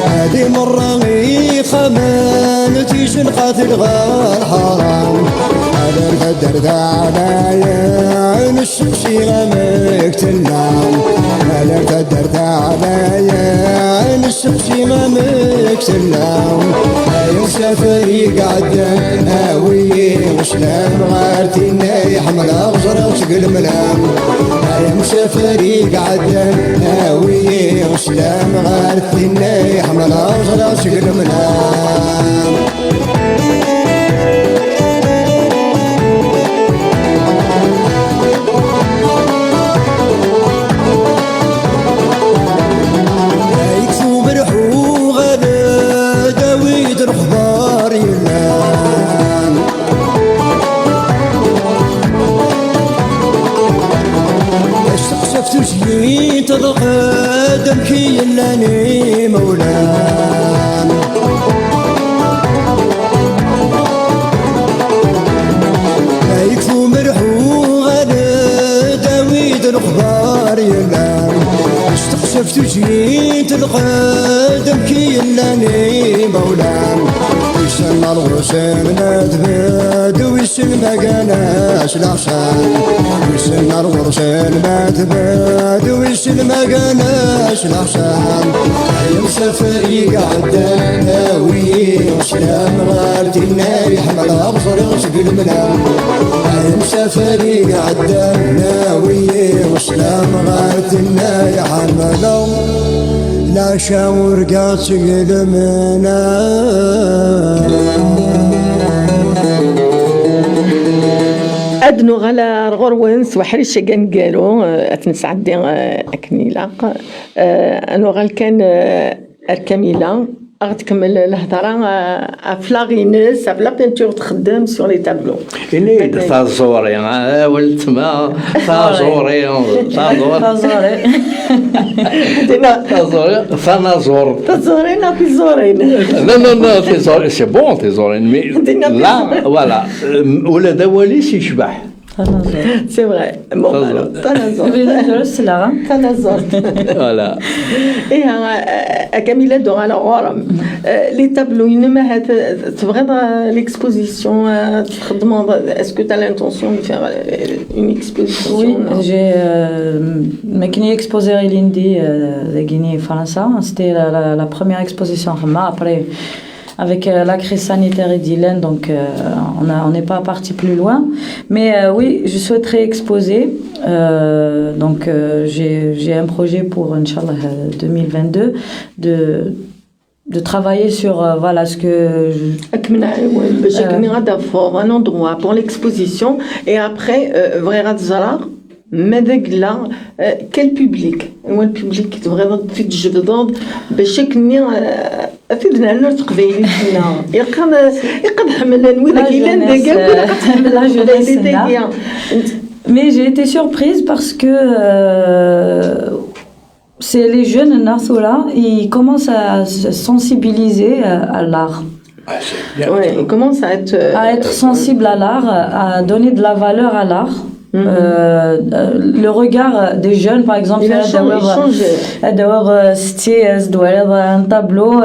Speaker 6: هذه مرة غي خمان تيجن قاتل غال حرام على القدر تعالى نشمشي غمك تنام على القدر تعالى نشمشي غمك تنام يا مسافري قعدنا ويشلام غارتنا يحمل أغزر وشق المنام يا مسافري قعدنا ويشلام غارتنا يحمل أغزر وشق المنام تضقدم كي لاني مولان يكفو مرحو غدا داويد الخبار يلان استخشفت جيت القدم كي لاني مولان ويسن الغسان ما تباد ويسن ما قناش العشان ويسن الغسان ما تباد ويسن ما قناش العشان يا مسافري قعدنا ويسلام غارتنا يحمل أبصر غشق المنام يا مسافري قعدنا ويسلام غارتنا يحمل لا شاور قاصق المنام
Speaker 4: أدنو غلا غروانس وحرش جنجالو أتنسعدي أكنيلاق أنو غال كان أركميلا غتكمل الهضره افلاغينس افلا بينتور تخدم سور لي تابلو
Speaker 5: إني تازوري ولت ما تازوري
Speaker 4: تازورين تيزورين
Speaker 5: لا تيزوري سي بون تيزورين مي لا فوالا ولا دواليس يشبح
Speaker 4: سي فري تنازور
Speaker 5: فوالا
Speaker 4: كاميلا دو على غرام لي تابلو انما هاد تبغي ليكسبوزيسيون تخدموا اسكو تا لانتونسيون دو فير اون اكسبوزيسيون
Speaker 3: وي جي ما كاين اكسبوزيري ليندي غيني فرنسا سيتي لا بروميير اكسبوزيسيون خما ابري avec la crise sanitaire et Dylan, donc on n'est pas parti plus loin. Mais oui, je souhaiterais exposer. Donc j'ai un projet pour Inch'Allah 2022 de travailler sur voilà ce que
Speaker 4: un endroit pour l'exposition et après Vrera Zara ماذا quel public هو الببليك تبغي في الجبض باش كني افيدنا على تقبيلي هنا يقد حمل نوي داك الا نداك ولا كتحمل لا جونيس
Speaker 3: Mais j'ai été surprise parce que c'est les jeunes Narsola, ils commencent à se sensibiliser à l'art.
Speaker 5: Ah, c'est bien.
Speaker 4: Ouais, il commence à être
Speaker 3: Sensibles à l'art, à donner de la valeur à l'art. Le regard des jeunes, par exemple,
Speaker 4: il a changé.
Speaker 3: c'était un tableau,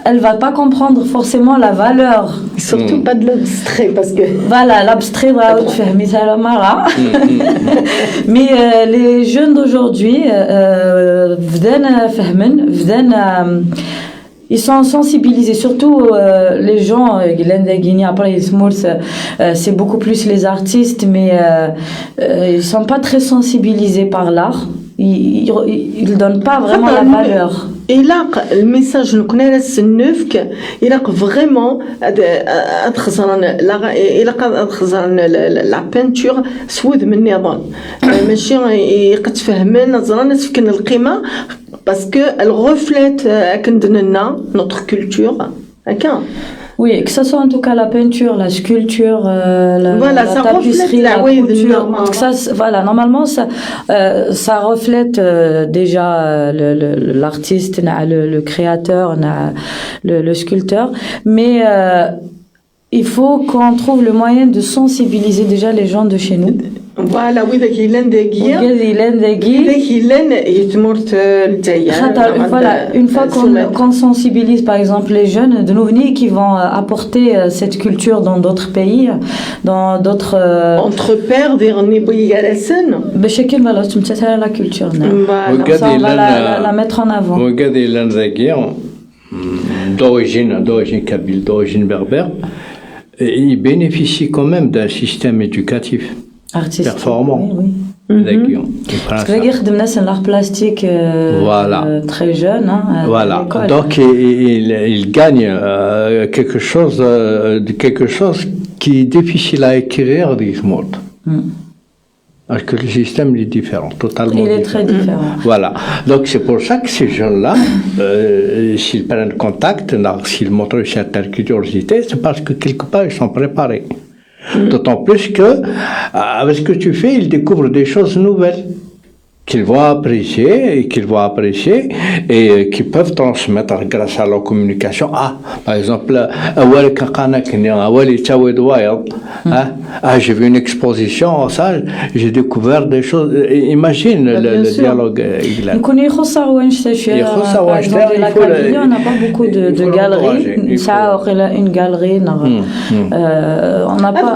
Speaker 3: elle va pas comprendre forcément la valeur.
Speaker 4: Surtout pas de l'abstrait, parce que
Speaker 3: Voilà, l'abstrait va faire ça la mara. Mais les jeunes d'aujourd'hui, ils sont sensibilisés, surtout les gens, après c'est beaucoup plus les artistes, mais ils sont pas très sensibilisés par l'art. Ils donnent pas vraiment la valeur.
Speaker 4: il a le message nous connaît c'est neuf que il a vraiment la peinture سود من نظام ماشي يتفهمن نظرا سكن القيمه باسكو elle reflète كندنا notre culture هكا.
Speaker 3: Oui, que ce soit en tout cas la peinture, la sculpture,
Speaker 4: voilà,
Speaker 3: la
Speaker 4: ça
Speaker 3: tapisserie, la couture.
Speaker 4: Voilà,
Speaker 3: normalement, ça reflète déjà l'artiste, le créateur, le sculpteur. Mais il faut qu'on trouve le moyen de sensibiliser déjà les gens de chez nous.
Speaker 4: Voilà, oui,
Speaker 3: une fois qu'on sensibilise par exemple les jeunes de nous venir qui vont apporter cette culture dans d'autres pays, dans d'autres
Speaker 4: entre pairs
Speaker 3: la culture
Speaker 4: voilà.
Speaker 3: On va la mettre en avant.
Speaker 5: d'origine kabyle, d'origine berbère, ils bénéficient quand même d'un système éducatif performant.
Speaker 3: Oui. Parce que l'art plastique
Speaker 5: voilà.
Speaker 3: Très jeune.
Speaker 5: Voilà. Donc il gagne quelque chose qui est difficile à acquérir dans ce monde. Parce que le système est différent, totalement différent.
Speaker 3: Il est très différent.
Speaker 5: Voilà. Donc c'est pour ça que ces jeunes-là, s'ils prennent contact, s'ils montrent une certaine curiosité, c'est parce que quelque part ils sont préparés. D'autant plus que, avec ce que tu fais, ils découvrent des choses nouvelles qu'ils vont apprécier et qui peuvent transmettre grâce à leur communication. Par exemple, j'ai vu une exposition, ça, j'ai découvert des choses. Imagine le dialogue.
Speaker 3: On n'a pas beaucoup de galeries. Une galerie. On n'a pas.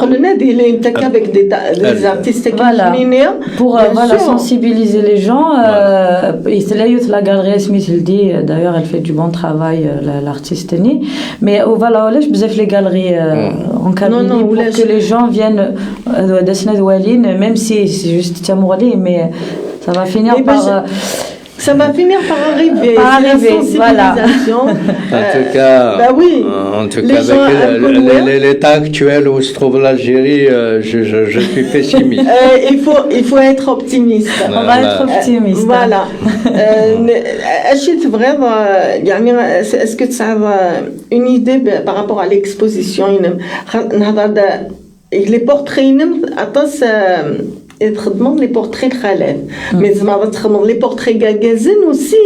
Speaker 4: Avec des artistes
Speaker 3: pour sensibiliser les gens. La galerie Smith dit, d'ailleurs, elle fait du bon travail, l'artiste. Mais voilà, je les galeries en Kabylie pour que les gens viennent même si c'est juste Tiamourali, mais ça va finir par...
Speaker 4: Ça va finir par arriver.
Speaker 3: Voilà.
Speaker 5: En tout cas,
Speaker 4: bah oui.
Speaker 5: Avec l'état actuel où se trouve l'Algérie, je suis pessimiste.
Speaker 4: Il faut être optimiste.
Speaker 3: On va être optimiste.
Speaker 4: Voilà. Est-ce que tu as une idée par rapport à l'exposition? Les portraits, demande les portraits Khaled, mais les portraits Gagazine aussi.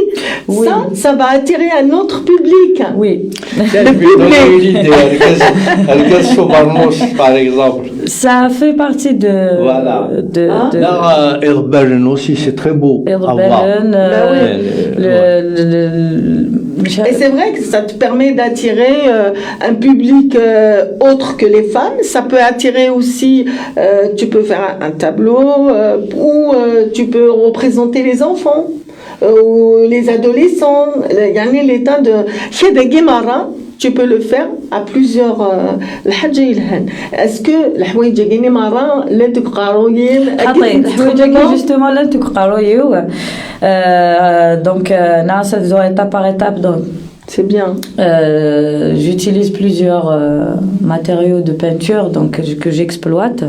Speaker 4: Oui. Ça va attirer un autre public.
Speaker 3: Oui.
Speaker 5: Par exemple.
Speaker 3: Ça fait partie de.
Speaker 5: Voilà. Erbelen aussi, c'est très beau.
Speaker 3: Erbelen.
Speaker 4: Et c'est vrai que ça te permet d'attirer un public autre que les femmes. Ça peut attirer aussi. Tu peux faire un tableau. Où tu peux représenter les enfants ou les adolescents. Il y a l'état de chez des Guémara, tu peux le faire à plusieurs. Est-ce que la Houïdja Guémara, là tu
Speaker 3: justement là tu donc ça doit étape par étape. Donc
Speaker 4: c'est bien.
Speaker 3: J'utilise plusieurs matériaux de peinture que j'exploite.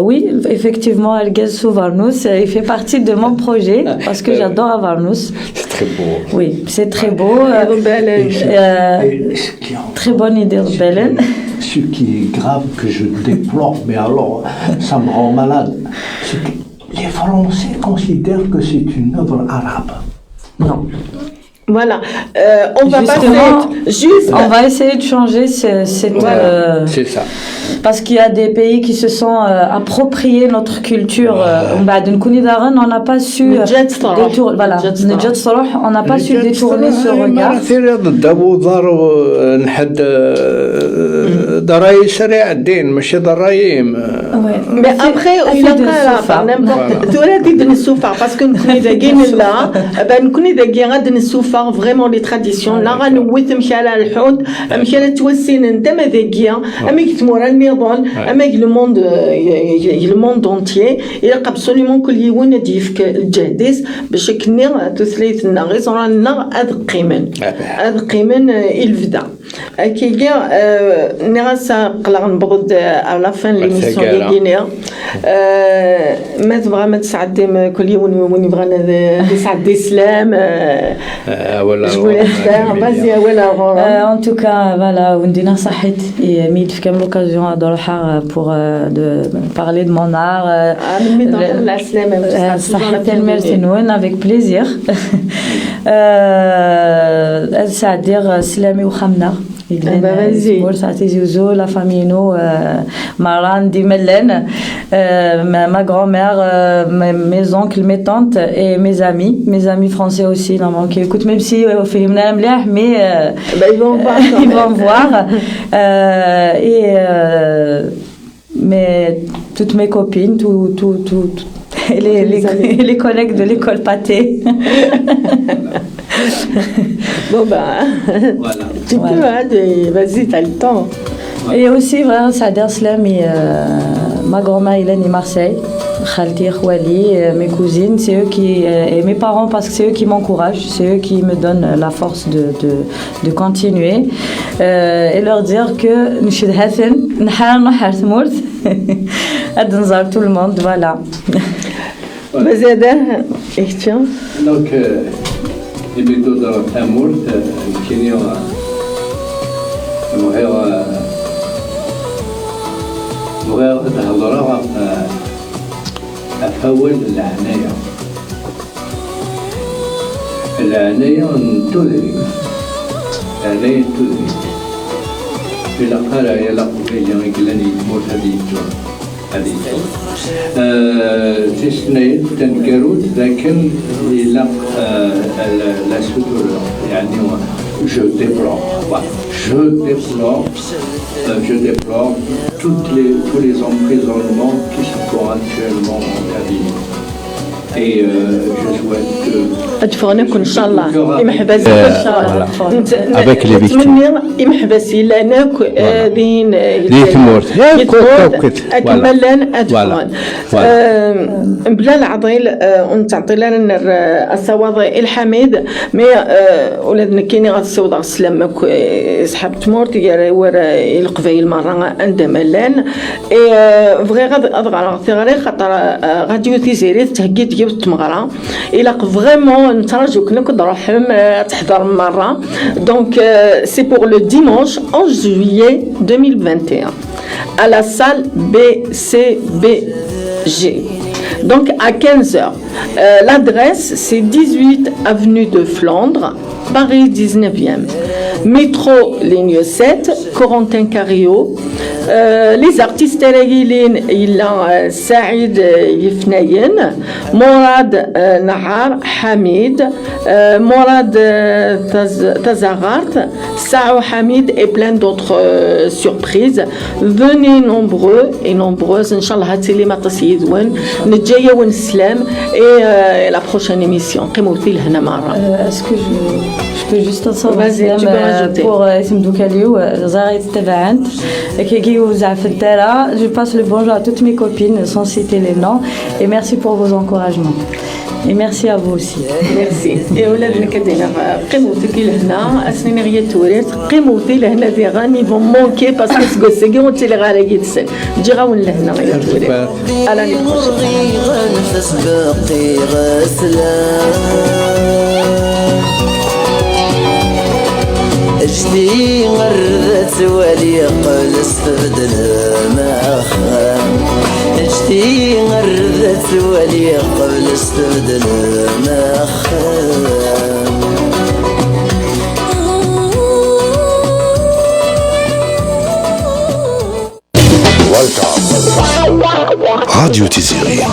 Speaker 3: Oui, effectivement, Elgaz sous Varnous, il fait partie de mon projet parce que j'adore Varnous.
Speaker 5: C'est très beau.
Speaker 3: Oui, c'est très beau. Très bonne idée, Belen.
Speaker 5: ce qui est grave, que je déplore, mais alors ça me rend malade, c'est que les Français considèrent que c'est une œuvre arabe.
Speaker 3: Non.
Speaker 4: Voilà. On va
Speaker 3: Justement,
Speaker 4: passer juste.
Speaker 3: On va essayer de changer cette.
Speaker 5: Voilà, c'est ça.
Speaker 3: Parce qu'il y a des pays qui se sont appropriés notre culture. On n'a pas su détourner. Voilà. On n'a pas su détourner ce regard.
Speaker 4: Mais après, il y a n'importe. Tu aurais dit de Soufa parce que nous connaissons là, nous connaissons vraiment les traditions. Là, nous voyons Mchala al-Houd, Mchala Twassine, Ndamadegia, avec Moral-Nirdan, avec le monde entier. Il y a absolument que les gens disent que le Jadis, بشكل نير تثليث الناقص رانا أذقيمن الفدا. كي نغاسا قلق نبغض على فان ليميسيون ديالنا ما تبغى ما تسعدي كل يوم ونبغى نسعد الإسلام
Speaker 3: En tout cas, voilà, Wendina Sahit et Mid comme l'occasion à Dolhar pour de parler de mon art. Avec plaisir. C'est-à-dire Slami ou Khamna. La famille nous, Maran Dimelen, ma grand-mère, mes oncles, mes tantes et mes amis français aussi, qui écoutent, même si mais ils vont voir. Mais toutes mes copines, les collègues de l'école Pâté.
Speaker 4: Bon voilà. Tu peux, vas-y, t'as le temps.
Speaker 3: Et aussi, vraiment, Sader Slam et ma grand-mère Hélène et Marseille, Khalti, Khouali, mes cousines, c'est eux qui, et mes parents, parce que c'est eux qui m'encouragent, c'est eux qui me donnent la force de continuer. Et leur dire que nous sommes tout le monde, voilà.
Speaker 5: Donc, يبدو دار التامور كيني بغير تهضر أفول العناية تدري إلا قال يلا قبيل يقلني يموت هذه تسنين تنقرود لكن إلا لا سدور يعني je déplore tous les emprisonnements qui se font actuellement en Kabylie. Et je souhaite que
Speaker 4: أتفرناكم إن شاء الله إمحبس إن شاء الله
Speaker 5: avec les victimes
Speaker 4: إمحبس لنا دين
Speaker 5: يتموت
Speaker 4: أكملن أتفرن بلا العضيل ونتعطي لنا الصواضع الحميد مي ولادنا كيني غاد الصوضع السلام سحاب تمورت ورا القبايل مرة عندما لان فغي غاد أضغط غير خاطر غاديو تيزيري تهكيت جبت تمغرا إلا فريمون نترجوك نكون رحم تحضر مرة donc c'est pour le dimanche 11 juillet 2021 à la salle BCBG donc à 15h l'adresse c'est 18 avenue de Flandre Paris 19e métro ligne 7 Corentin Carriot les artistes راجلين إلا سعيد يفناين مراد نهار حميد مراد Tazagart Sao Hamid et plein d'autres surprises venez nombreux et nombreuses Inch'Allah هاتيلي ما تسيدون نتجايا ونسلام et la prochaine émission قيموتي لهنا مرة
Speaker 3: est-ce que je peux juste pour اسم دوكاليو زاريت تبعت كي وزعف الدارة je passe le bonjour à toutes mes copines sans citer les noms et merci pour vos encouragements et merci à vous aussi
Speaker 4: merci et ولادنا كدينا قيموتك لهنا اسنين غير توريت قيموتي لهنا دي غاني فون مونكي باسكو سكوسيكي وانت اللي غالي يتسن جي غاون لهنا غير توريت على
Speaker 6: نفس بقي غسلان اجتي غردت ولي قبل استبدل ماخام اجتي غردت ولي قبل استبدل ماخام
Speaker 7: راديو تيزيري